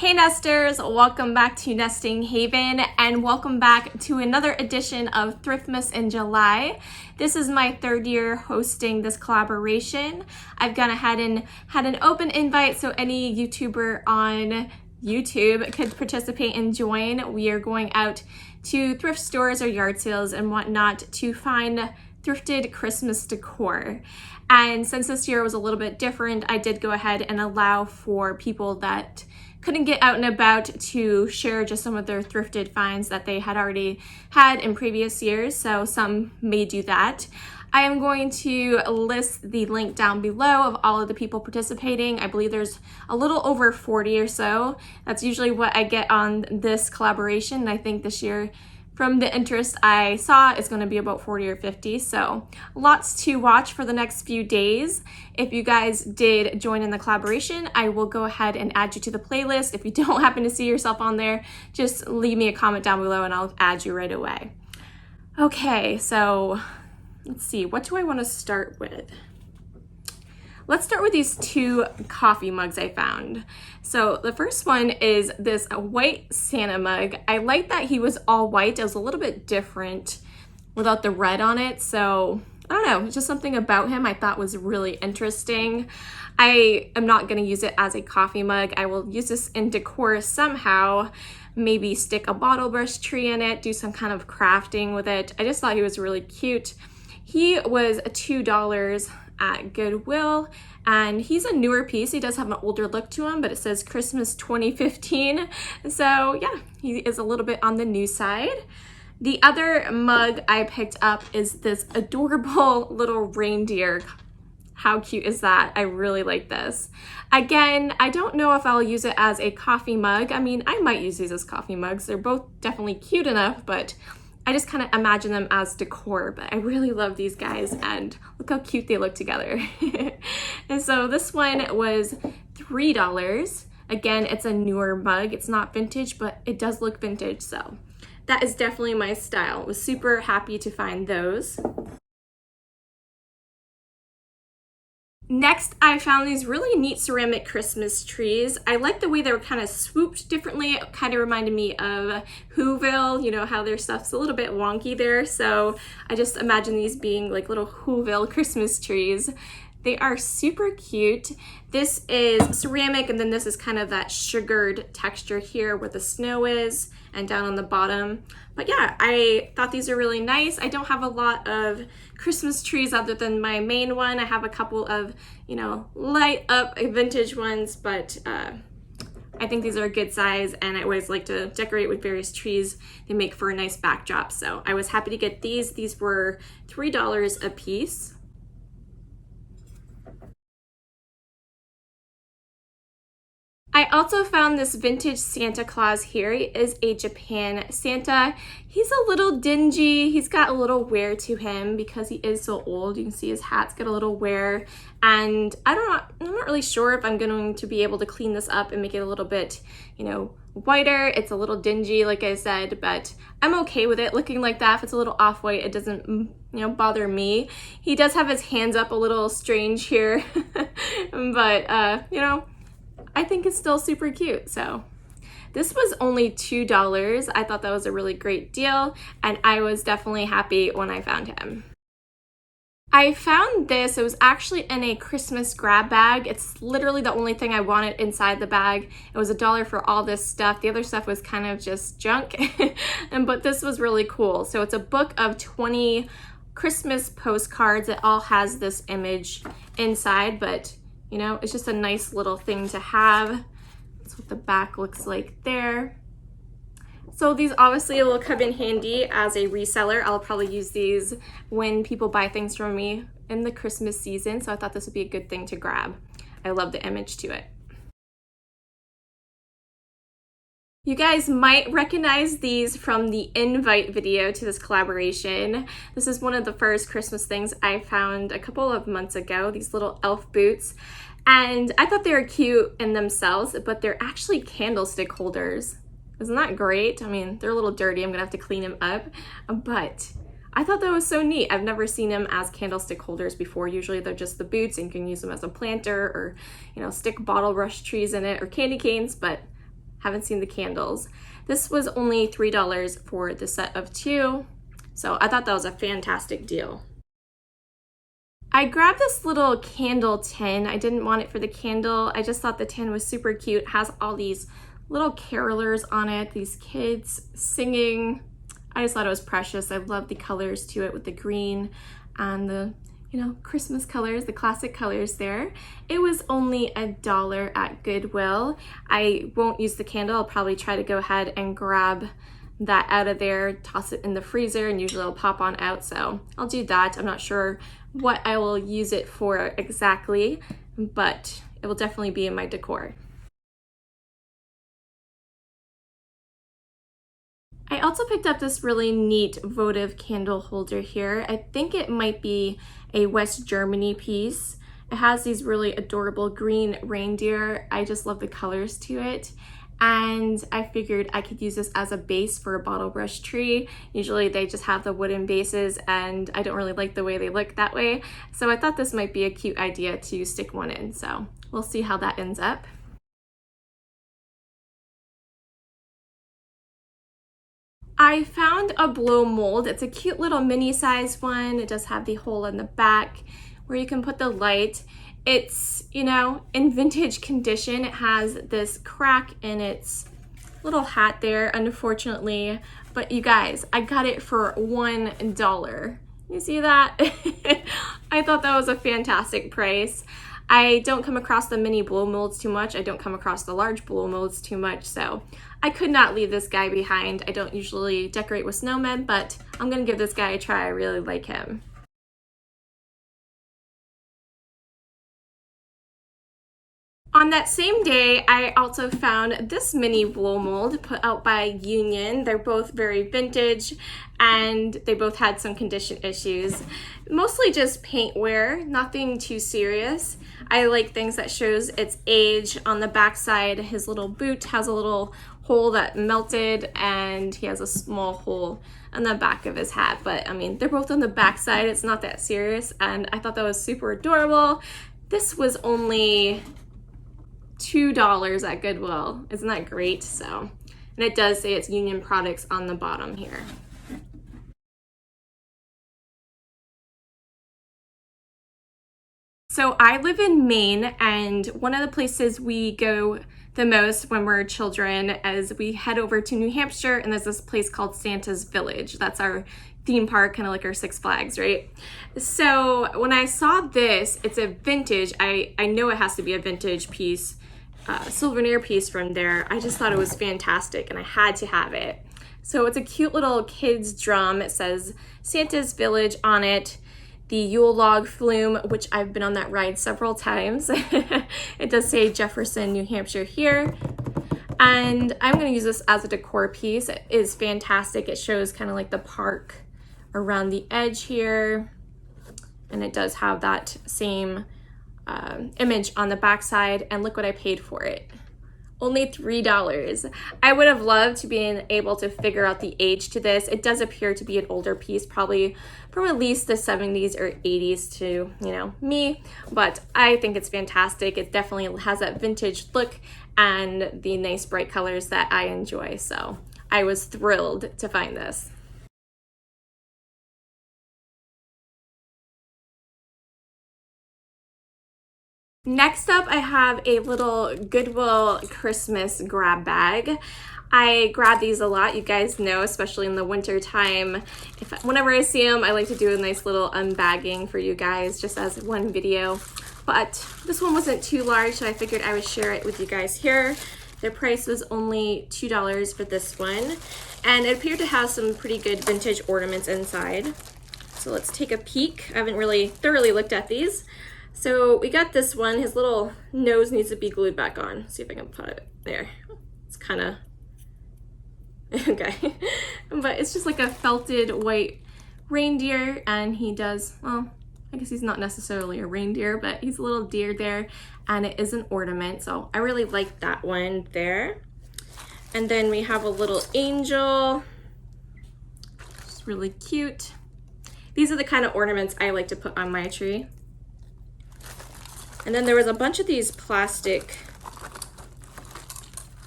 Hey nesters, welcome back to Nesting Haven and welcome back to another edition of Thriftmas in July. This is my third year hosting this collaboration. I've gone ahead and had an open invite so any YouTuber on YouTube could participate and join. We are going out to thrift stores or yard sales and whatnot to find thrifted Christmas decor. And since this year was a little bit different, I did go ahead and allow for people that couldn't get out and about to share just some of their thrifted finds that they had already had in previous years, so some may do that. I am going to list the link down below of all of the people participating. I believe there's a little over 40 or so. That's usually what I get on this collaboration. I think this year, from the interest I saw, it's going to be about 40 or 50, so lots to watch for the next few days. If you guys did join in the collaboration, I will go ahead and add you to the playlist. If you don't happen to see yourself on there, just leave me a comment down below and I'll add you right away. Okay, so let's see, what do I want to start with? Let's start with these two coffee mugs I found. So the first one is this white Santa mug. I like that he was all white. It was a little bit different without the red on it. So I don't know, just something about him I thought was really interesting. I am not going to use it as a coffee mug. I will use this in decor somehow. Maybe stick a bottle brush tree in it, do some kind of crafting with it. I just thought he was really cute. He was $2 at Goodwill, and he's a newer piece. He does have an older look to him, but it says Christmas 2015. So yeah, he is a little bit on the new side. The other mug I picked up is this adorable little reindeer. How cute is that? I really like this. Again, I don't know if I'll use it as a coffee mug. I mean, I might use these as coffee mugs. They're both definitely cute enough, but I just kind of imagine them as decor, but I really love these guys and look how cute they look together. And so this one was $3. Again, it's a newer mug. It's not vintage, but it does look vintage. So that is definitely my style. I was super happy to find those. Next, I found these really neat ceramic Christmas trees. I like the way they were kind of swooped differently. It kind of reminded me of Whoville, you know, how their stuff's a little bit wonky there. So I just imagine these being like little Whoville Christmas trees. They are super cute. This is ceramic, and then this is kind of that sugared texture here where the snow is and down on the bottom. But yeah, I thought these are really nice. I don't have a lot of Christmas trees other than my main one. I have a couple of, you know, light up vintage ones, but I think these are a good size, and I always like to decorate with various trees. They make for a nice backdrop. So I was happy to get these. These were $3 a piece. I also found this vintage Santa Claus here. He is a Japan Santa. He's a little dingy. He's got a little wear to him because he is so old. You can see his hat's got a little wear. And I'm not really sure if I'm going to be able to clean this up and make it a little bit, you know, whiter. It's a little dingy, like I said, but I'm okay with it looking like that. If it's a little off-white, it doesn't, you know, bother me. He does have his hands up a little strange here, but, you know, I think it's still super cute. So this was only $2. I thought that was a really great deal, and I was definitely happy when I found him. I found this. It was actually in a Christmas grab bag. It's literally the only thing I wanted inside the bag. It was $1 for all this stuff. The other stuff was kind of just junk, but this was really cool. So it's a book of 20 Christmas postcards. It all has this image inside, but you know, it's just a nice little thing to have. That's what the back looks like there. So these obviously will come in handy as a reseller. I'll probably use these when people buy things from me in the Christmas season. So I thought this would be a good thing to grab. I love the image to it. You guys might recognize these from the invite video to this collaboration. This is one of the first Christmas things I found a couple of months ago, these little elf boots. And I thought they were cute in themselves, but they're actually candlestick holders. Isn't that great? I mean, they're a little dirty. I'm gonna have to clean them up, but I thought that was so neat. I've never seen them as candlestick holders before. Usually they're just the boots and you can use them as a planter or, you know, stick bottle brush trees in it or candy canes, but Haven't seen the candles. This was only $3 for the set of 2, so I thought that was a fantastic deal. I grabbed this little candle tin. I didn't want it for the candle. I just thought the tin was super cute. It has all these little carolers on it, these kids singing. I just thought it was precious. I love the colors to it with the green and the, Christmas colors, the classic colors there. It was only $1 at Goodwill. I won't use the candle. I'll probably try to go ahead and grab that out of there, toss it in the freezer, and usually it'll pop on out, so I'll do that. I'm not sure what I will use it for exactly, but it will definitely be in my decor. I also picked up this really neat votive candle holder here. I think it might be a West Germany piece. It has these really adorable green reindeer. I just love the colors to it. And I figured I could use this as a base for a bottle brush tree. Usually they just have the wooden bases and I don't really like the way they look that way. So I thought this might be a cute idea to stick one in. So we'll see how that ends up. I found a blow mold. It's a cute little mini size one. It does have the hole in the back where you can put the light. It's, in vintage condition. It has this crack in its little hat there, unfortunately. But you guys, I got it for $1. You see that? I thought that was a fantastic price. I don't come across the mini blow molds too much. I don't come across the large blow molds too much, so I could not leave this guy behind. I don't usually decorate with snowmen, but I'm gonna give this guy a try. I really like him. On that same day, I also found this mini blow mold put out by Union. They're both very vintage and they both had some condition issues. Mostly just paint wear, nothing too serious. I like things that shows its age. On the back side, his little boot has a little hole that melted and he has a small hole on the back of his hat. But I mean, they're both on the back side. It's not that serious and I thought that was super adorable. This was only $2 at Goodwill. Isn't that great? So, and it does say it's Union products on the bottom here. So I live in Maine, and one of the places we go the most when we're children is we head over to New Hampshire, and there's this place called Santa's Village. That's our theme park, kind of like our Six Flags, right? So when I saw this, it's a vintage, I know it has to be a vintage piece, souvenir piece from there. I just thought it was fantastic and I had to have it. So it's a cute little kid's drum. It says Santa's Village on it. The Yule log flume, which I've been on that ride several times. It does say Jefferson, New Hampshire here. And I'm gonna use this as a decor piece. It is fantastic. It shows kind of like the park around the edge here. And it does have that same image on the back side, and look what I paid for it. Only $3. I would have loved to be able to figure out the age to this. It does appear to be an older piece, probably from at least the 70s or 80s to, me, but I think it's fantastic. It definitely has that vintage look and the nice bright colors that I enjoy. So I was thrilled to find this. Next up, I have a little Goodwill Christmas grab bag. I grab these a lot, you guys know, especially in the winter time. Whenever I see them, I like to do a nice little unbagging for you guys, just as one video. But this one wasn't too large, so I figured I would share it with you guys here. The price was only $2 for this one, and it appeared to have some pretty good vintage ornaments inside. So let's take a peek. I haven't really thoroughly looked at these. So we got this one. His little nose needs to be glued back on. Let's see if I can put it there. It's kind of okay. But it's just like a felted white reindeer, and he does, well, I guess he's not necessarily a reindeer, but he's a little deer there, and it is an ornament. So I really like that one there. And then we have a little angel. It's really cute. These are the kind of ornaments I like to put on my tree. And then there was a bunch of these plastic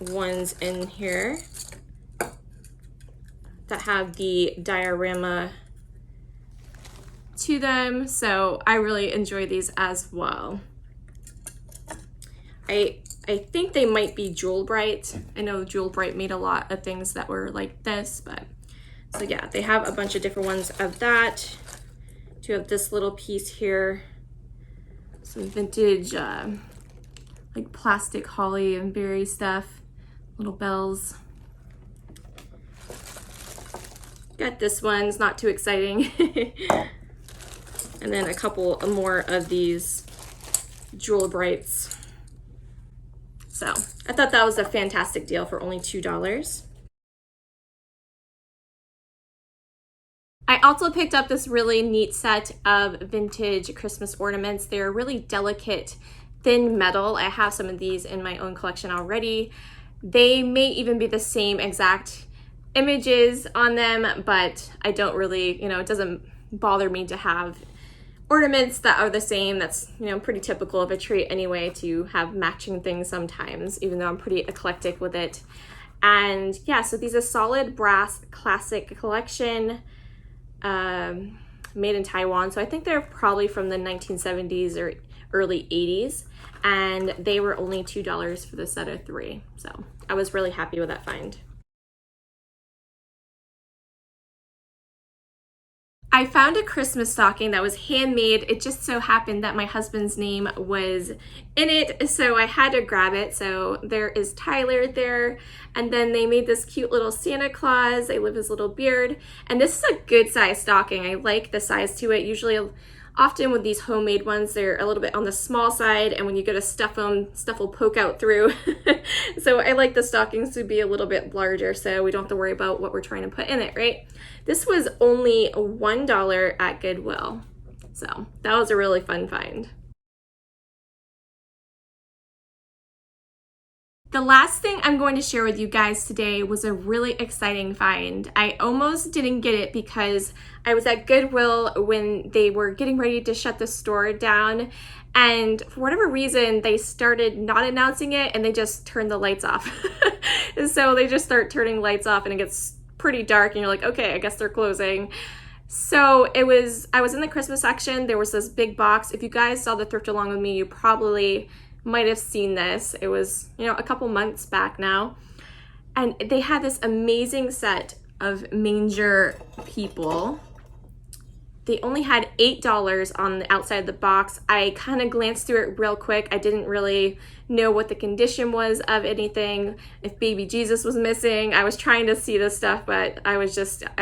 ones in here that have the diorama to them, so I really enjoy these as well. I think they might be Jewel Bright. I know Jewel Bright made a lot of things that were like this, but so yeah, they have a bunch of different ones of that. Do you have this little piece here, some vintage like plastic holly and berry stuff, little bells. Got this one, it's not too exciting. And then a couple more of these Jewel Brights. So I thought that was a fantastic deal for only $2. I also picked up this really neat set of vintage Christmas ornaments. They're really delicate, thin metal. I have some of these in my own collection already. They may even be the same exact images on them, but I don't really, it doesn't bother me to have ornaments that are the same. That's, pretty typical of a tree anyway, to have matching things sometimes, even though I'm pretty eclectic with it. And yeah, so these are solid brass classic collection, made in Taiwan. So I think they're probably from the 1970s or early 80s. And they were only $2 for the set of 3. So I was really happy with that find. I found a Christmas stocking that was handmade. It just so happened that my husband's name was in it, so I had to grab it. So there is Tyler there, and then they made this cute little Santa Claus. They live his little beard, and this is a good size stocking. I like the size to it. Usually, often with these homemade ones, they're a little bit on the small side, and when you go to stuff them, stuff will poke out through. So I like the stockings to be a little bit larger, so we don't have to worry about what we're trying to put in it, right? This was only $1 at Goodwill, so that was a really fun find. The last thing I'm going to share with you guys today was a really exciting find. I almost didn't get it because I was at Goodwill when they were getting ready to shut the store down, and for whatever reason they started not announcing it and they just turned the lights off. So they just start turning lights off and it gets pretty dark and you're like, okay, I guess they're closing. So I was in the Christmas section. There was this big box. If you guys saw the thrift along with me, you probably might have seen this. It was, a couple months back now. And they had this amazing set of manger people. They only had $8 on the outside of the box. I kind of glanced through it real quick. I didn't really know what the condition was of anything, if baby Jesus was missing. I was trying to see this stuff, but I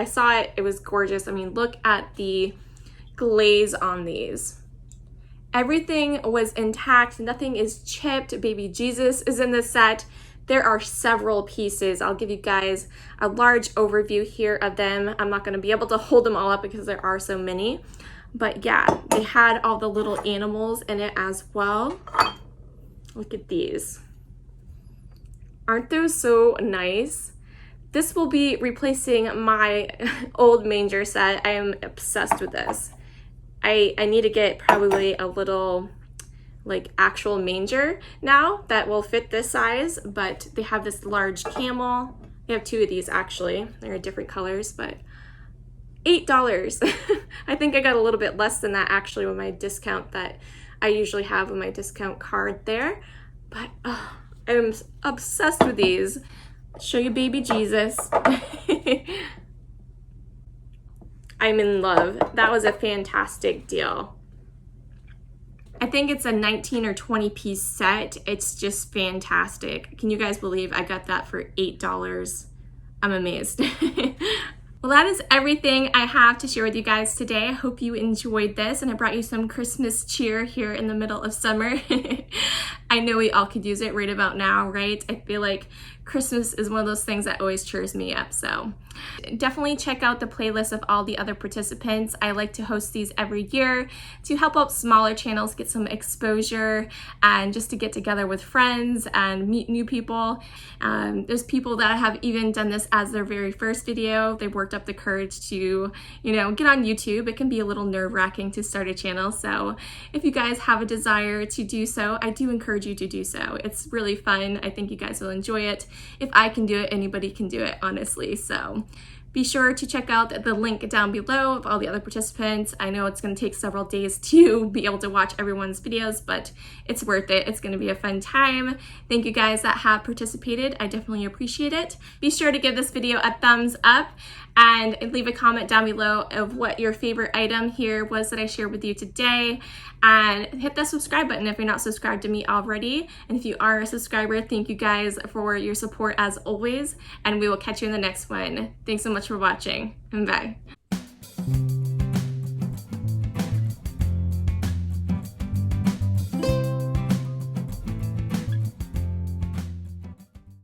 saw it. It was gorgeous. I mean, look at the glaze on these. Everything was intact. Nothing is chipped. Baby Jesus is in the set. There are several pieces. I'll give you guys a large overview here of them. I'm not going to be able to hold them all up because there are so many. But yeah, they had all the little animals in it as well. Look at these. Aren't those so nice? This will be replacing my old manger set. I am obsessed with this. I need to get probably a little like actual manger now that will fit this size, but they have this large camel. They have 2 of these actually. They're different colors, but $8. I think I got a little bit less than that actually with my discount that I usually have with my discount card there. But I'm obsessed with these. Show you baby Jesus. I'm in love. That was a fantastic deal. I think it's a 19 or 20 piece set. It's just fantastic. Can you guys believe I got that for $8? I'm amazed. Well, that is everything I have to share with you guys today. I hope you enjoyed this and I brought you some Christmas cheer here in the middle of summer. I know we all could use it right about now, right? I feel like Christmas is one of those things that always cheers me up. So definitely check out the playlist of all the other participants. I like to host these every year to help out smaller channels get some exposure and just to get together with friends and meet new people. There's people that have even done this as their very first video. They worked up the courage to, you know, get on YouTube. It can be a little nerve-wracking to start a channel. So if you guys have a desire to do so, I do encourage you to do so. It's really fun. I think you guys will enjoy it. If I can do it, anybody can do it, honestly. So be sure to check out the link down below of all the other participants. I know it's going to take several days to be able to watch everyone's videos, but it's worth it. It's going to be a fun time. Thank you guys that have participated. I definitely appreciate it. Be sure to give this video a thumbs up and leave a comment down below of what your favorite item here was that I shared with you today. And hit that subscribe button if you're not subscribed to me already. And if you are a subscriber, thank you guys for your support as always. And we will catch you in the next one. Thanks so much for watching, and bye.